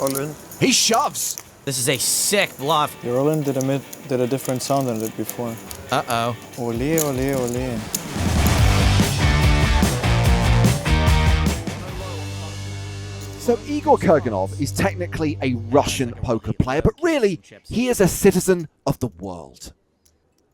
Ole. He shoves! This is a sick bluff. Your Ole did a different sound than it did before. Uh-oh. Ole, ole, ole. So Igor Kurganov is technically a Russian poker player, but really, he is a citizen of the world.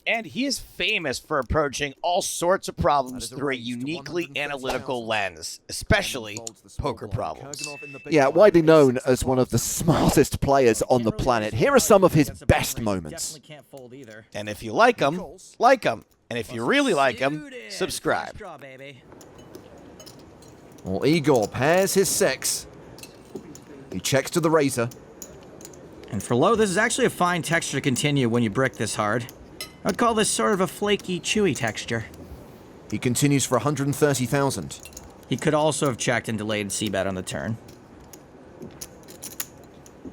And he is famous for approaching all sorts of problems through a uniquely analytical lens, especially poker problems. Yeah, widely known as one of the smartest players on the planet. Here are some of his best moments. And if you like him, like him. And if you really like him, subscribe. Well, Igor pairs his six. He checks to the razor. And for low, this is actually a fine texture to continue when you brick this hard. I'd call this sort of a flaky, chewy texture. He continues for 130,000. He could also have checked and delayed c-bet on the turn.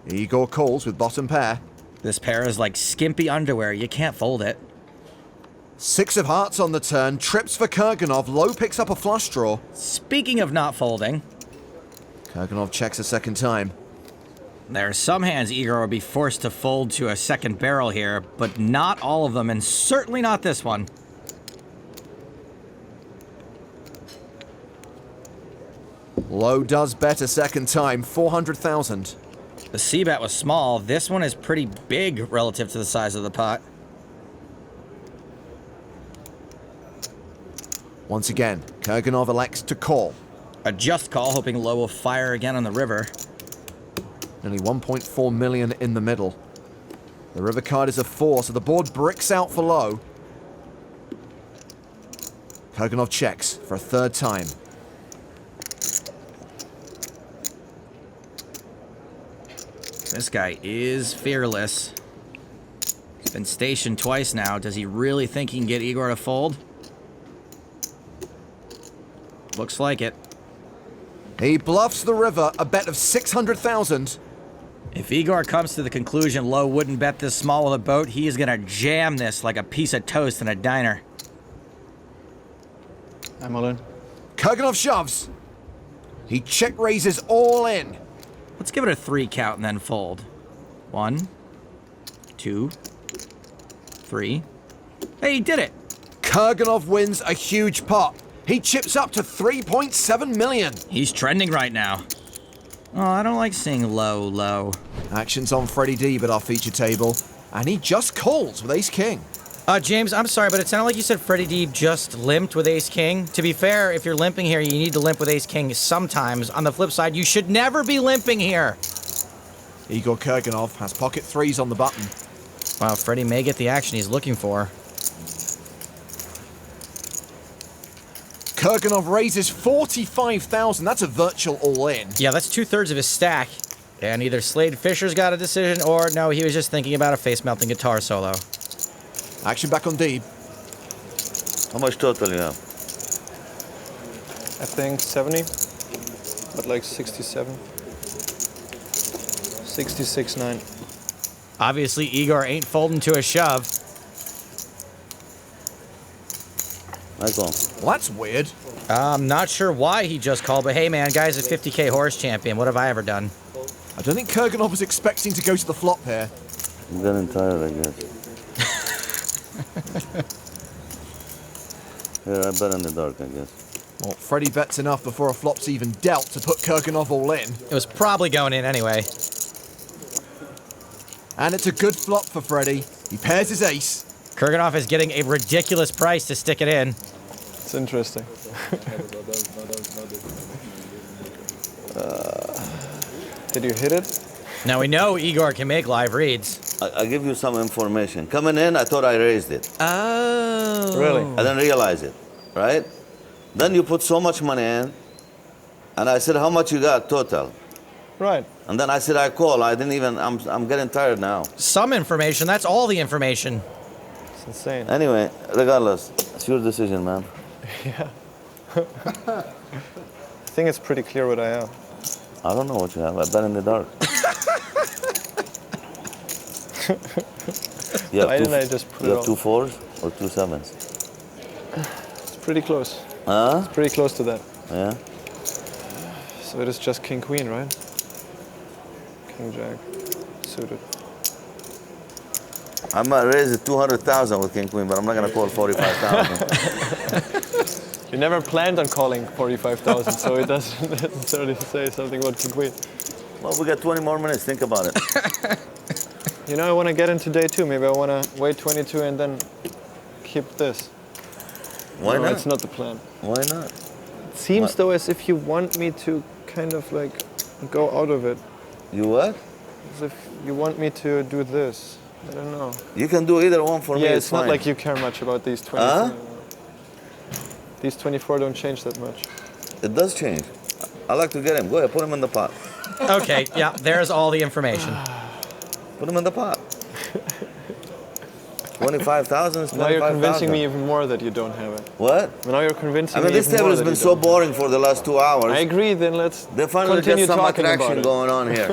Igor calls with bottom pair. This pair is like skimpy underwear. You can't fold it. Six of hearts on the turn. Trips for Kurganov. Low picks up a flush draw. Speaking of not folding, Kurganov checks a second time. there are some hands Igor would be forced to fold to a second barrel here, but not all of them, and certainly not this one. Low does bet a second time, 400,000. The c-bet was small. This one is pretty big relative to the size of the pot. Once again, Kurganov elects to call. A just call, hoping low will fire again on the river. Nearly 1.4 million in the middle. The river card is a 4, so the board bricks out for low. Kurganov checks for a third time. This guy is fearless. He's been stationed twice now. Does he really think he can get Igor to fold? Looks like it. He bluffs the river, a bet of 600,000. If Igor comes to the conclusion low wouldn't bet this small with a boat, he is gonna jam this like a piece of toast in a diner. I'm all in. Kurganov shoves. He check raises all in. Let's give it a 3 count and then fold. 1, 2, 3. Hey, he did it! Kurganov wins a huge pot. He chips up to 3.7 million. He's trending right now. Oh, I don't like seeing low. Action's on Freddie Deeb at our feature table, and he just calls with ace-king. James, I'm sorry, but it sounded like you said Freddie Deeb just limped with ace-king. To be fair, if you're limping here, you need to limp with ace-king sometimes. On the flip side, you should never be limping here. Igor Kurganov has pocket threes on the button. Wow, Freddie may get the action he's looking for. Kurganov raises 45,000. That's a virtual all-in. Yeah, that's 2/3 of his stack. And either Slade Fisher's got a decision, or no, he was just thinking about a face-melting guitar solo. Action back on Deeb. How much total you have? I think 70, but like 67. 66.9. Obviously, Igor ain't folding to a shove. I call. Well, that's weird. I'm not sure why he just called, but hey man, guy's a 50K horse champion. What have I ever done? I don't think Kurganov was expecting to go to the flop here. I'm getting tired, I guess. Here, I bet in the dark, I guess. Well, Freddie bets enough before a flop's even dealt to put Kurganov all in. It was probably going in anyway. And it's a good flop for Freddie. He pairs his ace. Kurganov is getting a ridiculous price to stick it in. It's interesting. Did you hit it? Now we know Igor can make live reads. I give you some information. Coming in, I thought I raised it. Oh. Really? I didn't realize it, right? Then you put so much money in, and I said, how much you got total? Right. And then I said, I call. I didn't even, I'm getting tired now. Some information, that's all the information. It's insane. Anyway, regardless, it's your decision, man. Yeah. I think it's pretty clear what I have. I don't know what you have. I bet in the dark. Why didn't I just put you it have all? 2 4s or 2 7s? It's pretty close. Huh? It's pretty close to that. Yeah? So it is just king queen, right? King Jack suited. I might raise it 200,000 with King Queen, but I'm not gonna call 45,000. You never planned on calling 45,000, so it doesn't necessarily say something about King Queen. Well, we got 20 more minutes. Think about it. You know, I want to get into day 2. Maybe I want to wait 22 and then keep this. Why No, not? it's not the plan. Why not? It seems What? though as if you want me to kind of like go out of it. You what? As if you want me to do this. I don't know. You can do either one for me. Yeah, it's not fine. like you care much about these 24. Huh? These 24 don't change that much. It does change. I like to get him. Go ahead, put him in the pot. Okay, yeah, there's all the information. Put him in the pot. 25,000 is 25,000. Now you're convincing me even more that you don't have it. What? Now you're convincing I me mean, this even table more has that been you so don't. boring for the last 2 hours. I agree, then let's They finally continue get some talking attraction about it. going on here.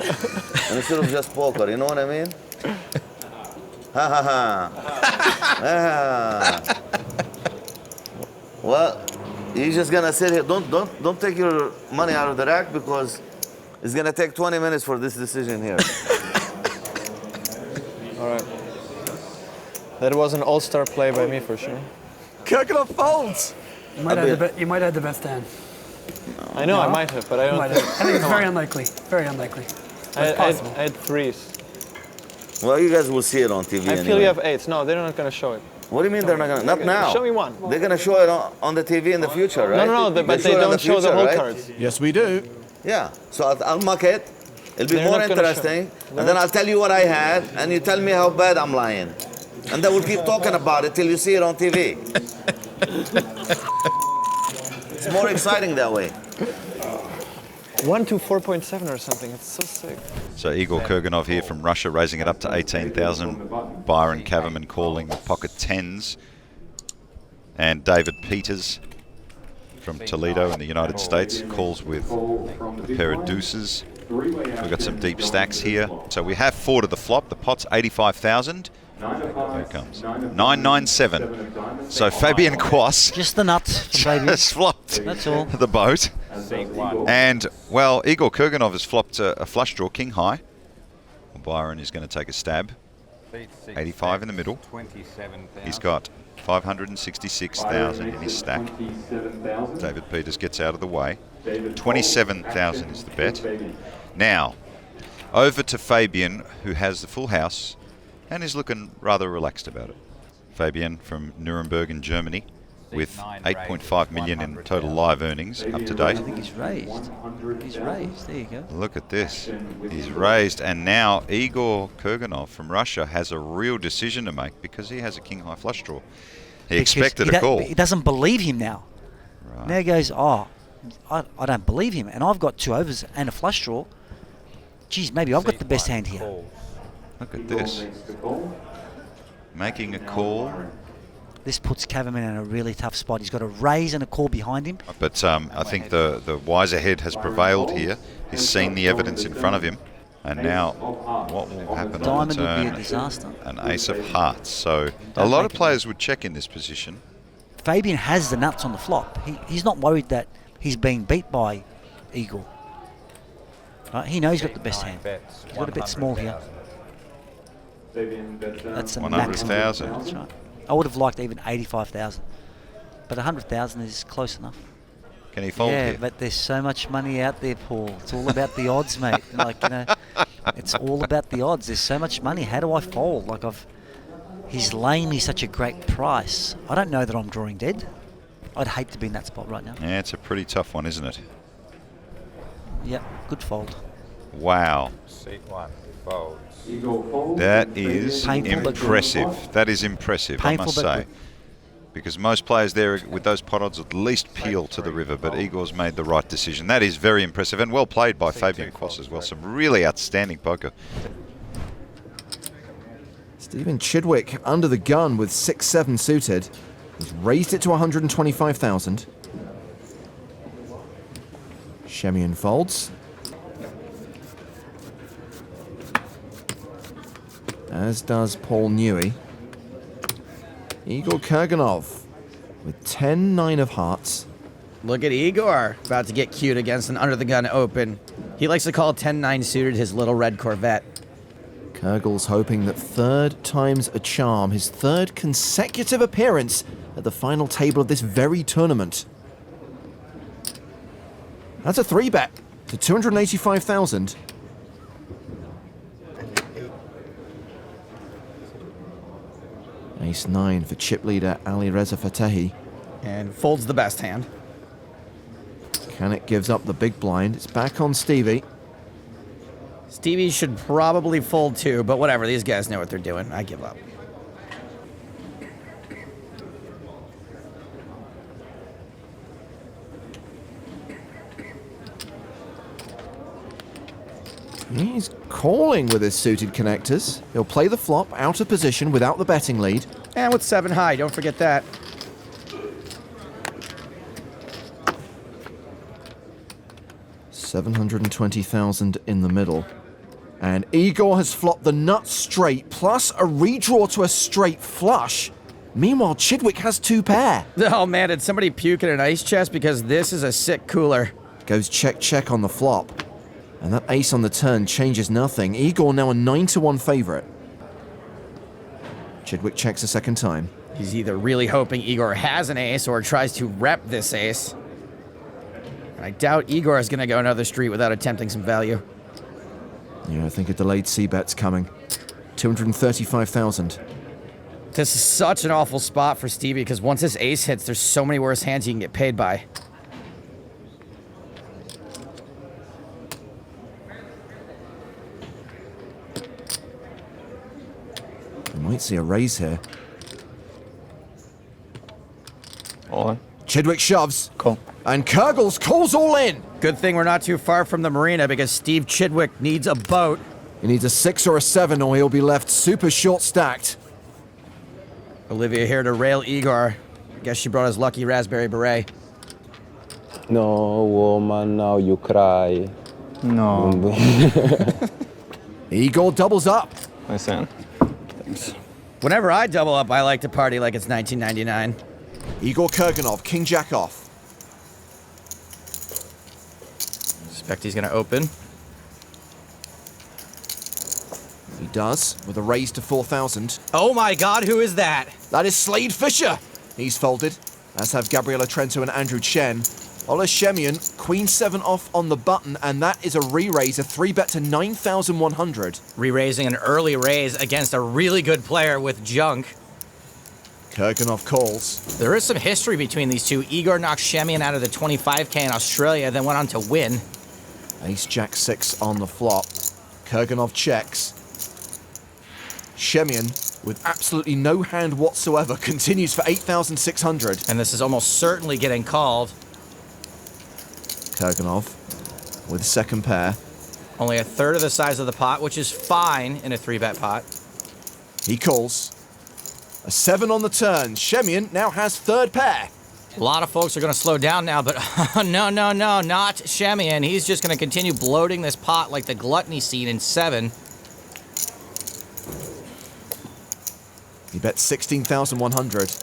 And instead of just poker, you know what I mean? Ha ha ha. Ah. Well, you're just gonna sit here. Don't take your money out of the rack because it's gonna take 20 minutes for this decision here. All right. That was an all-star play by me for sure. Kurganov folds. You might have the best hand. I know I might have, but I don't I think. think it's very unlikely. Very unlikely. I possible. had threes. Well, you guys will see it on TV I anyway. feel you have eights. No, they're not going to show it. What do you mean they're not gonna? Not now. Show me one. They're gonna show it on the TV in the future, right? No, but they show it in don't show the future, whole right? cards. Yes, we do. Yeah. So I'll mock it. It'll be They're more not gonna interesting, and then I'll tell you what I had, and you tell me how bad I'm lying, and then we'll keep talking about it till you see it on TV. It's more exciting that way. 1 to 4.7 or something. It's so sick. So Igor Kurganov here from Russia, raising it up to 18,000. Byron Kaverman calling with pocket tens. And David Peters from Toledo in the United States calls with a pair of deuces. We've got some deep stacks here. So we have 4 to the flop. The pot's 85,000. Here it comes. 997. So Fabian Quoss Just the nuts for Fabian. has flopped That's all. the boat. And, well, Igor Kurganov has flopped a flush draw, king high. Byron is going to take a stab. 85 in the middle. He's got 566,000 in his stack. David Peters gets out of the way. 27,000 is the bet. Now, over to Fabian, who has the full house and is looking rather relaxed about it. Fabian from Nuremberg in Germany with 8.5 million in total live earnings up to I date. think he's raised. He's raised. There you go. Look at this. He's raised, and now Igor Kurganov from Russia has a real decision to make because he has a king high flush draw. He expected a call. He doesn't believe him now. Right. Now he goes, oh, I don't believe him, and I've got 2 overs and a flush draw. Geez, maybe I've got the best hand here. Look at this. Making a call. This puts Kaverman in a really tough spot. He's got a raise and a call behind him. But I think the wiser head has prevailed here. He's seen the evidence in front of him. And now, what will happen on the Diamond would be a turn? disaster. An ace of hearts. So a lot of players would check in this position. Fabian has the nuts on the flop. He's not worried that he's being beat by Igor. Right? He knows he's got the best hand. He's got a bit small here. That's a maximum. 100,000. That's right. I would have liked even 85,000, but 100,000 is close enough. Can he fold Yeah, here? but there's so much money out there, Paul. It's all about the odds, mate. Like, you know, it's all about the odds. There's so much money. How do I fold? Like, he's laying me such a great price. I don't know that I'm drawing dead. I'd hate to be in that spot right now. Yeah, it's a pretty tough one, isn't it? Yep, good fold. Wow. That is Painful but good. impressive. That is impressive, Painful I must but say. good. Because most players there with those pot odds at least peel to the river, but Igor's made the right decision. That is very impressive and well played by Fabian Quoss as well. Some really outstanding poker. Stephen Chidwick under the gun with 6-7 suited. He's raised it to 125,000. Schemion folds. As does Paul Newey. Igor Kurganov with 10-9 of hearts. Look at Igor, about to get cute against an under the gun open. He likes to call 10-9 suited his little red Corvette. Kurgal's hoping that third time's a charm, his third consecutive appearance at the final table of this very tournament. That's a 3-bet to 285,000. Ace-9 for chip leader Ali Reza Fatehi. And folds the best hand. Canik gives up the big blind. It's back on Stevie. Stevie should probably fold too, but whatever. These guys know what they're doing. I give up. He's calling with his suited connectors. He'll play the flop out of position without the betting lead. And with 7 high, don't forget that. $720,000 in the middle. And Igor has flopped the nut straight, plus a redraw to a straight flush. Meanwhile, Chidwick has 2 pair. Oh man, did somebody puke in an ice chest? Because this is a sick cooler. Goes check on the flop. And that ace on the turn changes nothing. Igor now a 9-1 favorite. Chidwick checks a second time. He's either really hoping Igor has an ace or tries to rep this ace. I doubt Igor is going to go another street without attempting some value. Yeah, I think a delayed C-bet's coming. 235,000. This is such an awful spot for Stevie because once this ace hits, there's so many worse hands you can get paid by. We might see a raise here. All in. Chidwick shoves. Cool. And Kurgals calls all in. Good thing we're not too far from the marina because Steve Chidwick needs a boat. He needs a 6 or a 7 or he'll be left super short stacked. Olivia here to rail Igor. Guess she brought his lucky raspberry beret. No, woman, now you cry. No. Igor doubles up. Nice hand. Thanks. Whenever I double up, I like to party like it's 1999. Igor Kurganov, King Jack off. Suspect he's gonna open. He does, with a raise to 4,000. Oh my god, who is that? That is Slade Fisher. He's folded, as have Gabriela Trento and Andrew Chen. Ole Schemion, Queen 7 off on the button, and that is a re-raise, a 3-bet to 9,100. Re-raising an early raise against a really good player with junk. Kurganov calls. There is some history between these two. Igor knocked Schemion out of the 25K in Australia, then went on to win. Ace Jack 6 on the flop. Kurganov checks. Schemion, with absolutely no hand whatsoever, continues for 8,600. And this is almost certainly getting called. Kurganov with second pair. Only a third of the size of the pot, which is fine in a 3-bet pot. He calls. A 7 on the turn. Schemion now has third pair. A lot of folks are going to slow down now, but no, not Schemion. He's just going to continue bloating this pot like the gluttony scene in 7. He bets 16,100.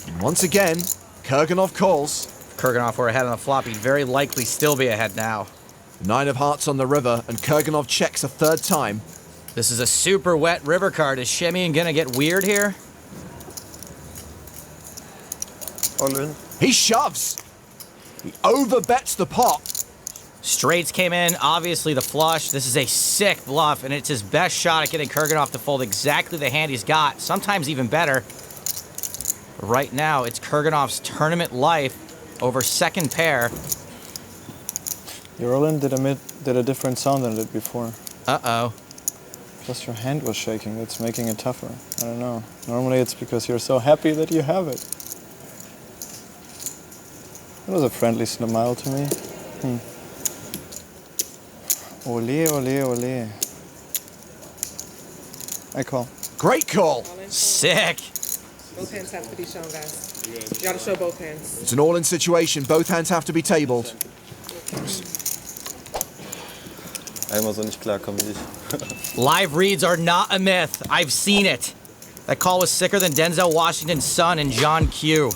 And once again, Kurganov calls. If Kurganov were ahead on the flop, he'd very likely still be ahead now. 9 of hearts on the river, and Kurganov checks a third time. This is a super wet river card. Is Schemion going to get weird here? All in. He shoves. He overbets the pot. Straights came in, obviously the flush. This is a sick bluff, and it's his best shot at getting Kurganov to fold exactly the hand he's got, sometimes even better. Right now, it's Kurganov's tournament life over second pair. Your all-in did a different sound than it did before. Uh-oh. Plus your hand was shaking. That's making it tougher. I don't know. Normally it's because you're so happy that you have it. It was a friendly smile to me. Ole, ole, ole. I call. Great call. Sick. Both hands have to be shown, guys. You gotta show both hands. It's an all-in situation. Both hands have to be tabled. Einmal so nicht klarkommen wie ich. Live reads are not a myth. I've seen it. That call was sicker than Denzel Washington's son and John Q.